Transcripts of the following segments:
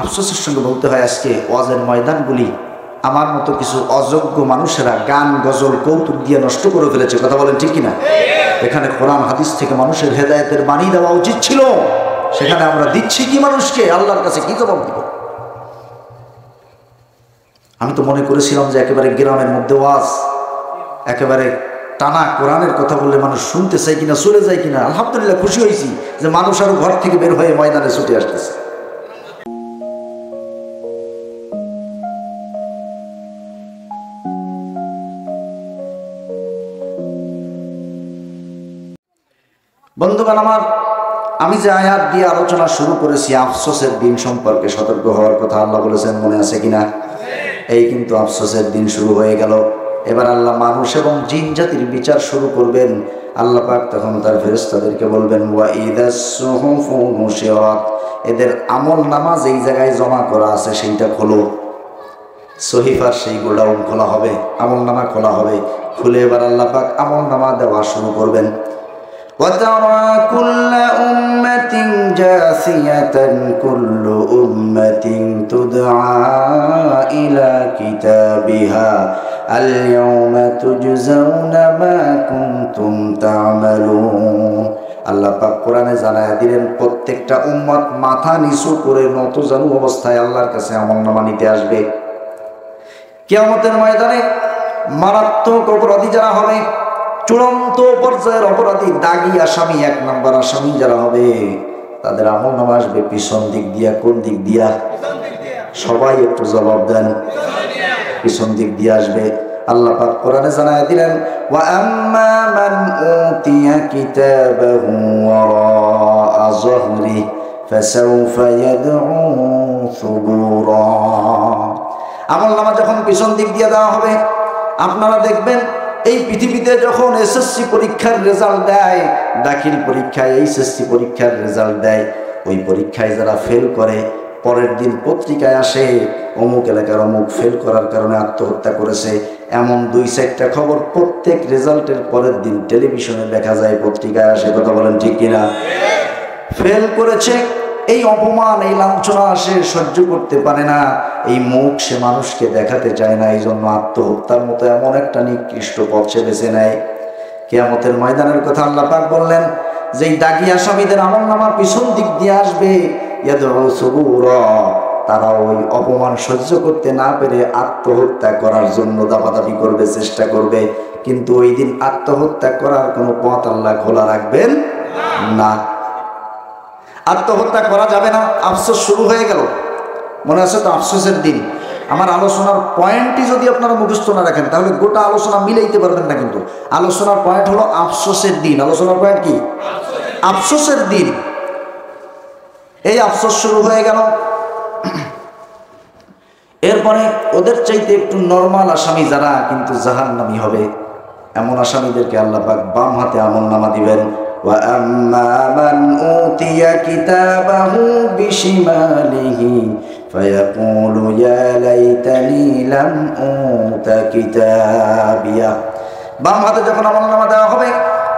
আফসোসের সঙ্গে বলতে হয় আজকে ওয়াজের ময়দানগুলি আমার মতো কিছু অযোগ্য মানুষেরা গান গজল কৌতুক দিয়ে নষ্ট করে ফেলেছে। কথা বলেন ঠিক কিনা? এখানে কোরআন হাদিস থেকে মানুষের হেদায়েতের বাণী দেওয়া উচিত ছিল, সেখানে আমরা দিচ্ছি কি মানুষকে? আল্লাহর কাছে কি জবাব দিব? আমি তো মনে করেছিলাম যে একেবারে গ্রামের মধ্যে ওয়াজ, একেবারে টানা কোরআনের কথা বললে মানুষ শুনতে চাই কিনা, চলে যায় কিনা। আলহামদুলিল্লাহ খুশি হয়েছি যে মানুষ আরো ঘর থেকে বের হয়ে ময়দানে ছুটে আসতেছে। বন্ধুগণ আমার, আমি যে আয়াত দিয়ে আলোচনা শুরু করেছি আফসোসের দিন সম্পর্কে সতর্ক হওয়ার কথা আল্লাহ বলেছেন, মনে আছে কিনা? এই কিন্তু আফসোসের দিন শুরু হয়ে গেল। এবার আল্লাহ মানুষ এবং জিন জাতির বিচার শুরু করবেন। আল্লাহ পাক তখন তার ফেরেশতাদেরকে বলবেন, ওয়া ইদাস সুহুফু নুশিরাত, এদের আমল নামা যেই জায়গায় জমা করা আছে সেইটা খোলো। সহিফার সেই গোডাউন খোলা হবে, আমল নামা খোলা হবে। খুলে এবার আল্লাহ পাক আমল নামা দেওয়া শুরু করবেন। وترى كل أمة جاثية كل أمة تدعى إلى كتابها اليوم تجزون ما كنتم تعملون। আল্লাহ পাক কোরআনে জানায়া দিলেন প্রত্যেকটা উম্মত মাথা নিচু করে নতজানু অবস্থায় আল্লাহর কাছে আমলনামা নিতে আসবে। কিয়ামতের ময়দানে মারাত্মক অপরাধী যারা হবে, চূড়ান্ত পর্যায়ের অপরাধী, দাগি আসামি, 1 নম্বর আসামি যারা হবে, তাদের আমলনামা আসবে পিছন দিক দিয়া। কোন দিক দিয়া? সবাই একটু জবাব দেন। পিছন দিক দিয়ে আসবে। আল্লাহ পাক কোরআনে জানায় দিলেন, ওয়া আম্মা মান উতিয়া কিতাবাহু ওয়ারা যহরি ফাসাউফা ইয়াদউ সুবুরা। আমলনামা যখন পিছন দিক দিয়ে দেওয়া হবে, আপনারা দেখবেন এই পৃথিবীতে যখন এসএসসি পরীক্ষার রেজাল্ট দেয়, দাখিল পরীক্ষায় এইচএসসি পরীক্ষার রেজাল্ট দেয়, ওই পরীক্ষায় যারা ফেল করে পরের দিন পত্রিকায় আসে অমুক এলাকার অমুক ফেল করার কারণে আত্মহত্যা করেছে, এমন 2-4টা খবর প্রত্যেক রেজাল্টের পরের দিন টেলিভিশনে দেখা যায়, পত্রিকায় আসে। কথা বলেন ঠিক কিনা? ফেল করেছে, এই অপমান, এই লাঞ্ছনা সে সহ্য করতে পারে না, এই মুখ সে মানুষকে দেখাতে চায় না, এই জন্য আত্মহত্যার মতো এমন একটা নিকৃষ্ট পথ সে বেছে নেয়। কিয়ামতের ময়দানের কথা আল্লাহ পাক বললেন, যেই দাগি আসামিদের আমলনামা পিছন দিক দিয়ে আসবে, ইয়াদউ সুবুরা, তারা ওই অপমান সহ্য করতে না পেরে আত্মহত্যা করার জন্য দাপাদাপি করবে, চেষ্টা করবে। কিন্তু ওই দিন আত্মহত্যা করার কোনো পথ আল্লাহ খোলা রাখবেন না। আত্মহত্যা করা যাবে না। আফসোস শুরু হয়ে গেল, মনে আছে তো? আফসোসের দিন। আমার আলোচনার পয়েন্টটি যদি আপনারা মুখস্থ না রাখেন তাহলে গোটা আলোচনা মিলাইতে পারবেন না। কিন্তু আলোচনার পয়েন্ট হলো আফসোসের দিন। আলোচনার পয়েন্ট কি? আফসোসের দিন। এই আফসোস শুরু হয়ে গেল। এরপরে ওদের চাইতে একটু নরমাল আসামি যারা কিন্তু জাহান্নামী হবে, এমন আসামিদেরকে আল্লাহ পাক বাম হাতে আমলনামা দিবেন। ওয়া আম্মা মান উতিয়া কিতাবাহু বিশিমালিহি ফায়াকুলু ইয়া লাইতানি লাম উতা কিতাবিয়া। বাম হাতে যখন আমলনামা দেওয়া হবে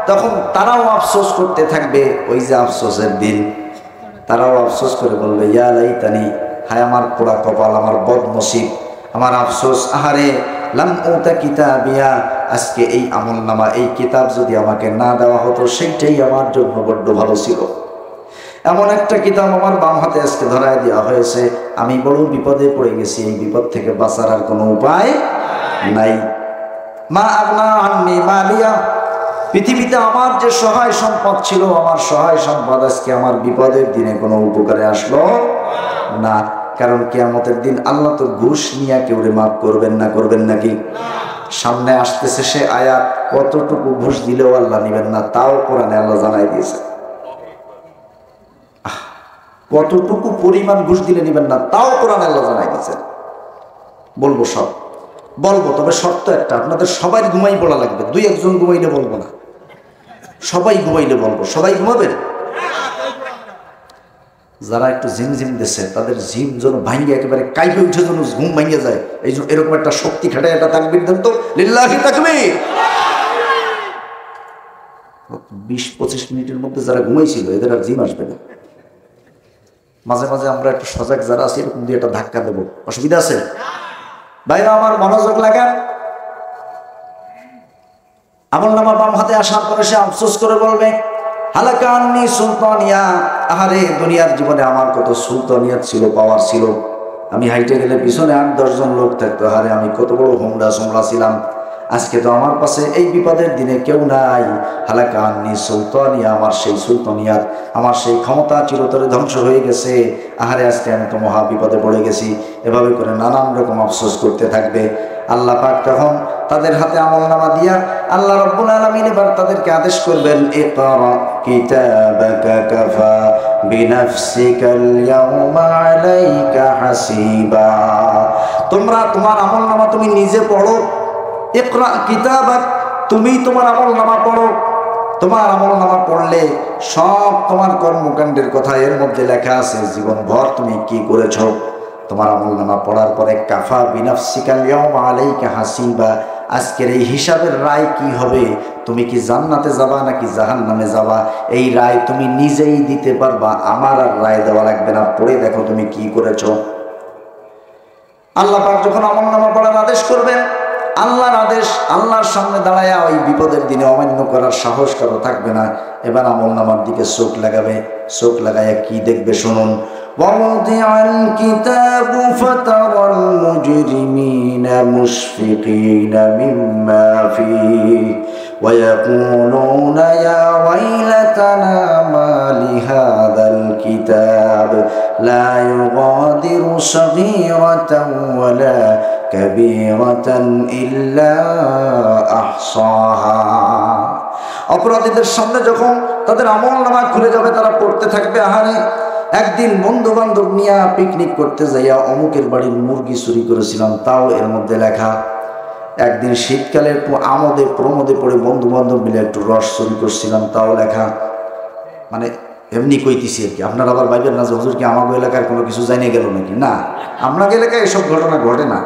তখন তারাও আফসোস করতে থাকবে। ওই যে আফসোসের দিন, তারাও আফসোস করে বলবে, ইয়া লাইতানি, হায় আমার পোড়া কপাল, আমার বদনসিব, আমার আফসোস, আহারে, লাম উতা কিতাবিয়া, আজকে এই আমলনামা, এই কিতাব যদি আমাকে না দেওয়া হতো সেইটাই আমার জন্য বড্ড ভালো ছিল। এমন একটা কিতাব আমার বাম হাতে আজকে ধরায় দেওয়া হয়েছে, আমি বড় বিপদে পড়ে গেছি, এই বিপদ থেকে বাঁচার আর কোনো উপায় নাই। মা আগনা আন্নি মালিয়া, পৃথিবীতে আমার যে সহায় সম্পদ ছিল, আমার সহায় সম্পদ আজকে আমার বিপদের দিনে কোনো উপকারে আসলো না। কারণ কিয়ামতের দিন আল্লাহ তো ঘুষ নিয়ে কেউরে মাফ করবেন না। করবেন নাকি? সামনে আসতেছে সে আয়াত, কতটুকু ঘুষ দিলেও আল্লাহ নিবেন না, তাও কোরআনে আল্লাহ জানাই দিয়েছে। কতটুকু পরিমাণ ঘুষ দিলে নিবেন না, তাও কোরআনে আল্লাহ জানাই দিয়েছে। বলবো সব বলবো, তবে শর্ত একটা, আপনাদের সবাই ঘুমাই পড়া লাগবে। 2-1 ঘুমাইলে বলবো না, সবাই ঘুমাইলে বলবো। সবাই ঘুমাবেন? যারা একটু ঝিমঝিম দিচ্ছে তাদের ঝিম যেন ভাঙ্গে একেবারে কাইপে উঠে যেন ঘুম ভাঙ্গে যায়, এই জন্য এরকম একটা শক্তি খাটায় একটা তাকবীর দেন তো, লিল্লাহি তাকবীর। 20-25 মিনিটের মধ্যে যারা ঘুমাইছিল এদের আর জিম আসবে না। মাঝে মাঝে আমরা একটু সজাগ যারা আছি এরকম দিয়ে একটা ধাক্কা দেবো, অসুবিধা আছে? ভাইরা আমার মনোযোগ লাগান। আমলনামা বাম হাতে আসার পরে সে আফসোস করে বলবে, হালাকা আন্নি সুলতানিয়া, আহারে দুনিয়ার জীবনে আমার কত সুলতানিয়াত ছিল, পাওয়ার ছিল। আমি হাইটে গেলে পিছনে 8-10 জন লোক থাকতো, হারে আমি কত বড় হোমরা সোমরা ছিলাম। আজকে তো আমার পাশে এই বিপদের দিনে কেউ নাই। হালাকা আন্নি সুলতানিয়া, আমার সেই সুলতানিয়াত, আমার সেই ক্ষমতা চিরতরে ধ্বংস হয়ে গেছে। আহারে আজকে আমি তো মহা বিপদে পড়ে গেছি। এভাবে করে নানান রকম আফসোস করতে থাকবে। আল্লাহ পাক তখন তাদের হাতে আমলনামা দিয়া আল্লাহ রাব্বুল আলামিন এবার তাদেরকে আদেশ করবেন, ইকরা কিতাবাকা কাফা বিনাফসিকাল ইয়াওমা আলাইকা হাসিবা। তোমরা তোমার আমলনামা তুমি নিজে পড়ো। ইকরা কিতাবাক, তুমি তোমার আমলনামা পড়ো। তোমার আমলনামা পড়লে সব তোমার কর্মকাণ্ডের কথা এর মধ্যে লেখা আছে, জীবনভর তুমি কি করেছো। তোমার আমলনামা পড়ার পরে কাফা বিনাফসিকাল ইয়াওমা আলাইকা হাসিবা, আজকের এই হিসাবের রায় কি হবে, তুমি কি জান্নাতে যাবা নাকি জাহান্নামে যাবা, এই রায় তুমি নিজেই দিতে পারবা, আমার আর রায় দেওয়া লাগবে না। পড়ে দেখো তুমি কি করেছো। আল্লাহ পাক যখন আমলনামা পড়ার আদেশ করবেন, আল্লাহর আদেশ, আল্লাহর সামনে দাঁড়ায়া ওই বিপদের দিনে অমান্য করার সাহস কারো থাকবে না। এবার আমলনামার দিকে চোখ লাগাবে, চোখ লাগাইয়া কি দেখবে শুনুন। ووضع الكتاب فترى المجرمين مشفقين مما فيه ويقولون يا ويلتنا ما لهذا الكتاب لا يغادر صغيرة ولا كبيرة إلا أحصاها। অপরাধীদের সামনে যখন তাদের আমলনামা খুলে যাবে, তারা পড়তে থাকবে, আহারে একদিন বন্ধু বান্ধব নিয়ে পিকনিক করতে যাইয়া অমুকের বাড়ির মুরগি চুরি করেছিলাম, তাও এর মধ্যে লেখা। একদিন শীতকালের আমোদে প্রমোদে পড়ে বন্ধু বান্ধব মিলে একটু রস চুরি করছিলাম, তাও লেখা। মানে এমনি কইতেছি আর কি। আপনারা আবার ভাইবেন না যে হুজুর কি আমাদের এলাকার কোনো কিছু জানিয়ে গেল নাকি? না, আপনার এলাকায় এসব ঘটনা ঘটে না।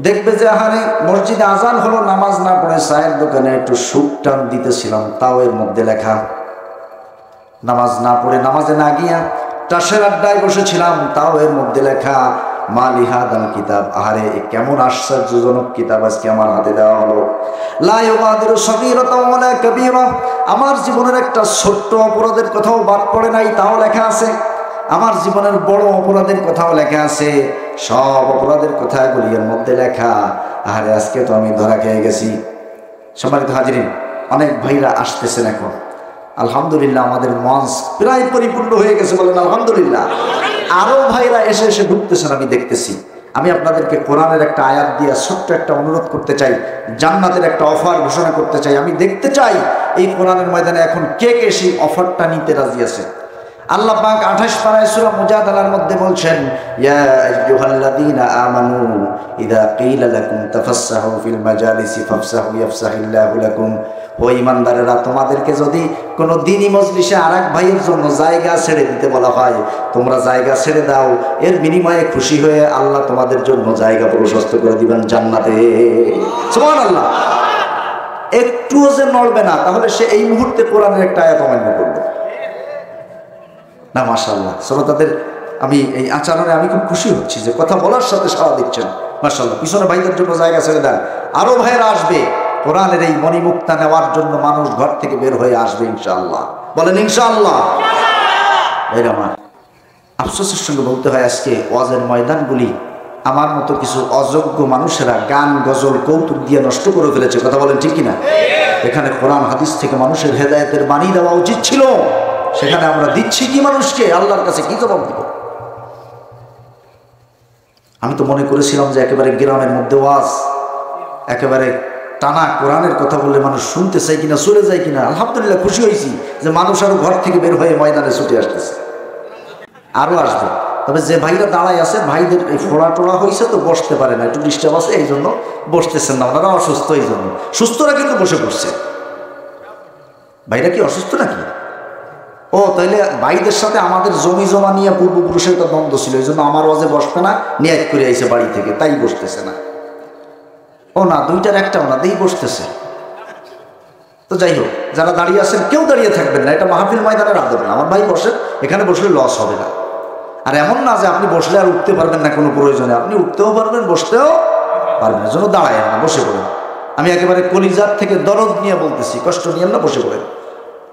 দেখবে যে আহারে মসজিদে আজান হলো, নামাজ না পড়ে চায়ের দোকানে একটু সুখ টান দিতেছিলাম, তাও এর মধ্যে লেখা। নামাজ না পড়ে, নামাজে না গিয়া টাসের আড্ডায় বসেছিলাম, তাও এর মধ্যে লেখা। মা লিহাদাল কিতাব, আহারে কেমন আশ্চর্যজনক কিতাব আজকে আমার হাতে দেওয়া হলো। লা ইউগাদিরু সগীরাতাও ওয়ালা কাবীরা, আমার জীবনের একটা ছোট্ট অপরাধের কথাও বাদ পড়ে নাই, তাও লেখা আছে। আমার জীবনের বড় অপরাধের কথাও লেখা আছে। সব অপরাধের কথাগুলি এর মধ্যে লেখা। আহারে আজকে তো আমি ধরা খেয়ে গেছি। সম্মানিত হাজিরিন, অনেক ভাইরা আসতেছেন এখন। আলহামদুলিল্লাহ, আমাদের মঞ্চ প্রায় পরিপূর্ণ হয়ে গেছে, বলেন আলহামদুলিল্লাহ। আরো ভাইরা এসে এসে ঢুকতেছেন, আমি দেখতেছি। আমি আপনাদেরকে কোরআনের একটা আয়াত দিয়ে ছোট্ট একটা অনুরোধ করতে চাই, জান্নাতের একটা অফার ঘোষণা করতে চাই। আমি দেখতে চাই এই কোরআনের ময়দানে এখন কে কে সেই অফারটা নিতে রাজি আছে। আল্লাহ পাক 28 পারায় সূরা মুজাদালার মধ্যে বলছেন, ইয়া আইয়ুহাল্লাযীনা আমানু ইযা ক্বিলা লাকুম তাফাসসাহু ফিল মাজালিসি ফাফসাহু ইয়াফসাহিল্লাহু লাকুম। ও ঈমানদারেরা, তোমাদেরকে যদি কোনো দ্বীনি মজলিসে আরেক ভাইয়ের জন্য জায়গা ছেড়ে দিতে বলা হয়, তোমরা জায়গা ছেড়ে দাও। এর বিনিময়ে খুশি হয়ে আল্লাহ তোমাদের জন্য জায়গা প্রশস্ত করে দিবেন জান্নাতে। সুবহানাল্লাহ। একটুও যে নড়বে না, তাহলে সে এই মুহূর্তে কোরআনের একটা আয়াত অমান্য করবে না। মাশাআল্লাহ, শ্রোতাদের আমি এই আচরণে আমি খুব খুশি হচ্ছি যে কথা বলার সাথে সাড়া দিচ্ছেন। মাশাআল্লাহ, পিছনে ভাইদের জন্য জায়গা ছেড়ে দেন। আরো ভাইরা আসবে কোরআনের এই মণিমুক্তা নেওয়ার জন্য। মানুষ ঘর থেকে বের হয়ে আসবে ইনশাআল্লাহ, বলেন ইনশাআল্লাহ। ভাইরা আমার, আফসোসের সঙ্গে বলতে হয়, আজকে ওয়াজের ময়দানগুলি আমার মতো কিছু অযোগ্য মানুষেরা গান গজল কৌতুক দিয়ে নষ্ট করে ফেলেছে। কথা বলেন ঠিক কিনা? এখানে কোরআন হাদিস থেকে মানুষের হেদায়েতের বাণী দেওয়া উচিত ছিল। সেখানে আমরা দিচ্ছি কি মানুষকে? আল্লাহর কাছে কি জবাব দিব? আমি তো মনে করেছিলাম যে একেবারে গ্রামের মধ্যে ওয়াজ, একেবারে টানা কোরআনের কথা বললে মানুষ শুনতে চাই কিনা, চলে যায় কিনা। আলহামদুলিল্লাহ, খুশি হয়েছি যে মানুষ আরো ঘর থেকে বের হয়ে ময়দানে ছুটে আসতেছে, আরো আসবে। তবে যে ভাইরা দাঁড়ায় আছে, ভাইদের এই ফোড়া টোড়া হয়েছে তো বসতে পারে না, একটু ডিস্টার্ব আছে, এই জন্য বসতেছেন না। ওনারা অসুস্থ, এই জন্য। সুস্থরা কিন্তু বসে পড়ছে। ভাইরা কি অসুস্থ নাকি? ও তাইলে ভাইদের সাথে আমাদের জমি জমা নিয়ে পূর্বপুরুষের একটা দ্বন্দ্ব ছিল, এই জন্য আমার ওয়াজে বসবে না, নিয়াত করে আইছে বাড়ি থেকে, তাই বসতেছে না। ও না, দুইটার একটাও না, দিই বসতেছে। তো যাই হোক, যারা দাঁড়িয়ে আছেন কেউ দাঁড়িয়ে থাকবেন না, এটা মাহফিল ময়দানের আদব না। আমার ভাই বসেন, এখানে বসলে লস হবে না। আর এমন না যে আপনি বসলে আর উঠতে পারবেন না কোনো প্রয়োজনে, আপনি উঠতেও পারবেন, বসতেও পারবেন, এর জন্য দাঁড়ায় না, বসে পড়েন। আমি একেবারে কলিজার থেকে দরদ নিয়ে বলতেছি, কষ্ট নিয়ে না, বসে পড়েন।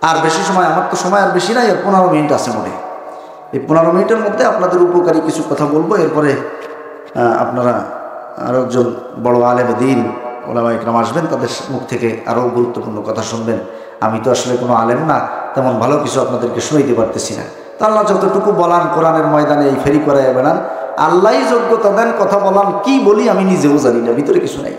আর বেশি সময়, আমার তো সময় আর বেশি নাই, আর 15 মিনিট আছে মনে। এই 15 মিনিটের মধ্যে আপনাদের উপকারী কিছু কথা বলবো, এরপরে আপনারা আরও একজন বড় আলেমে দ্বীন ওলামা ইকরাম আসবেন, তাদের মুখ থেকে আরও গুরুত্বপূর্ণ কথা শুনবেন। আমি তো আসলে কোনো আলেম না, তেমন ভালো কিছু আপনাদেরকে শুনাইতে পারতেছি না। তা আল্লাহ যতটুকু বলান কোরআনের ময়দানে এই ফেরি করায় বেড়ান, আল্লাহই যোগ্যতা দেন কথা বলান। কি বলি আমি নিজেও জানি না, ভিতরে কিছু নাই।